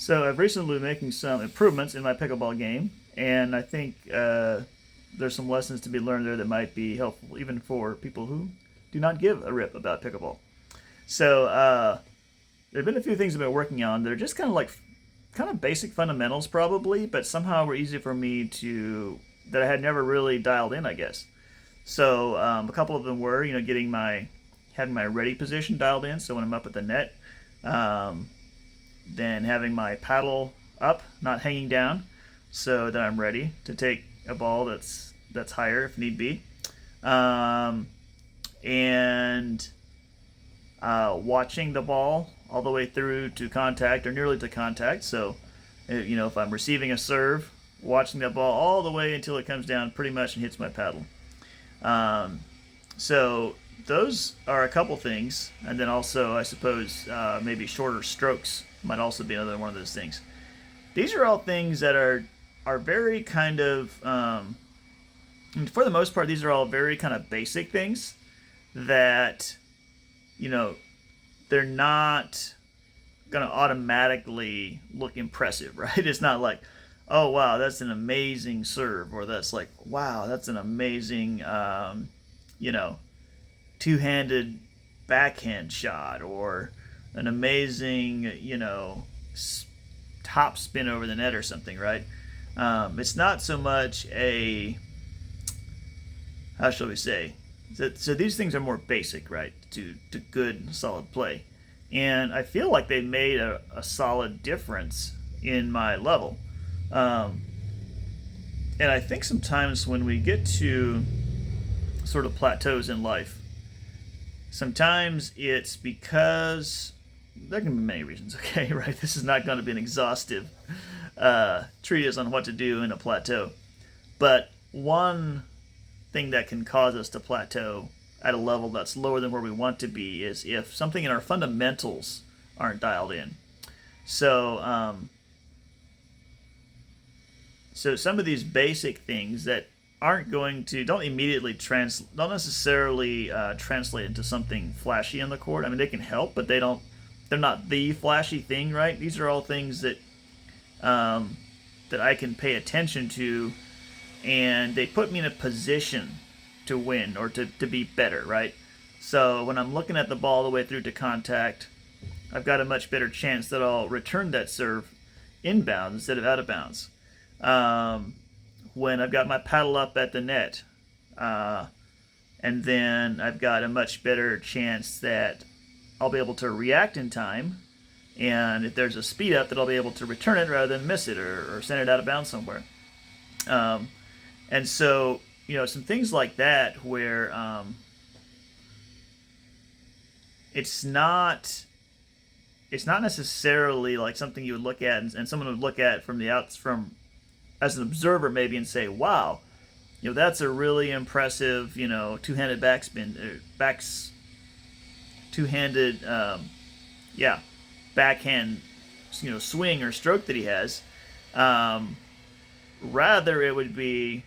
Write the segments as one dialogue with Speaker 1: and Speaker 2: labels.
Speaker 1: So I've recently been making some improvements in my pickleball game, and I think there's some lessons to be learned there that might be helpful even for people who do not give a rip about pickleball. So there have been a few things I've been working on that are just kind of basic fundamentals probably, but somehow were easy for me to that I had never really dialed in, I guess. So a couple of them were, getting my having my ready position dialed in. So when I'm up at the net, um, then having my paddle up, not hanging down, so that I'm ready to take a ball that's higher if need be, um, and watching the ball all the way through to contact or nearly to contact. So, if I'm receiving a serve, watching that ball all the way until it comes down pretty much and hits my paddle. Um, so those are a couple things, and then also I suppose maybe shorter strokes might also be another one of those things. These are all things that are very kind of for the most part these are all very kind of basic things that you know they're not going to automatically look impressive, right? It's not like, oh wow, that's an amazing serve, or that's like, wow, that's an amazing you know two-handed backhand shot, or an amazing top spin over the net or something, right? It's not so much a, how shall we say, so these things are more basic, right, to good solid play, and I feel like they made a solid difference in my level. um, and I think sometimes when we get to sort of plateaus in life, sometimes it's because there can be many reasons, okay, right? This is not going to be an exhaustive treatise on what to do in a plateau. But one thing that can cause us to plateau at a level that's lower than where we want to be is if something in our fundamentals aren't dialed in. So, so some of these basic things that aren't going to don't necessarily translate into something flashy on the court. I mean, they can help, but they're not the flashy thing, right? These are all things that I can pay attention to, and they put me in a position to win or to be better, right? So when I'm looking at the ball all the way through to contact, I've got a much better chance that I'll return that serve inbounds instead of out of bounds. When I've got my paddle up at the net, and then I've got a much better chance that I'll be able to react in time, and if there's a speed up, that I'll be able to return it rather than miss it, or send it out of bounds somewhere. Um, and so, some things like that where it's not it's not necessarily like something you would look at, and someone would look at from as an observer maybe and say, wow, that's a really impressive, two-handed backspin, two-handed, yeah, backhand, swing or stroke that he has. Rather, it would be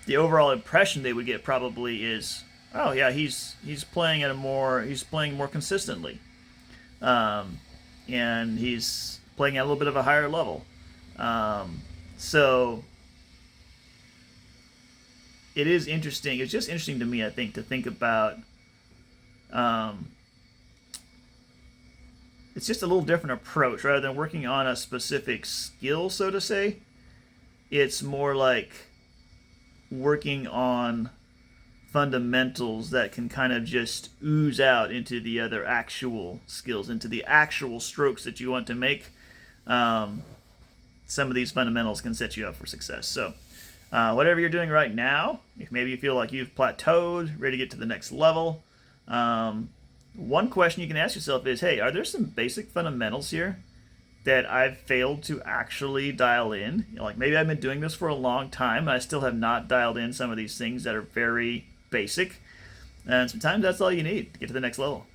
Speaker 1: the overall impression they would get probably is, oh yeah, he's playing he's playing more consistently, and he's playing at a little bit of a higher level. So it is interesting. It's just interesting to me, I think, to think about. Um, it's just a little different approach rather than working on a specific skill, so to say. It's more like working on fundamentals that can kind of just ooze out into the other actual skills, into the actual strokes that you want to make. Some of these fundamentals can set you up for success. So, whatever you're doing right now, if maybe you feel like you've plateaued, ready to get to the next level, one question you can ask yourself is, hey, are there some basic fundamentals here that I've failed to actually dial in? Like maybe I've been doing this for a long time and I still have not dialed in some of these things that are very basic. And sometimes that's all you need to get to the next level.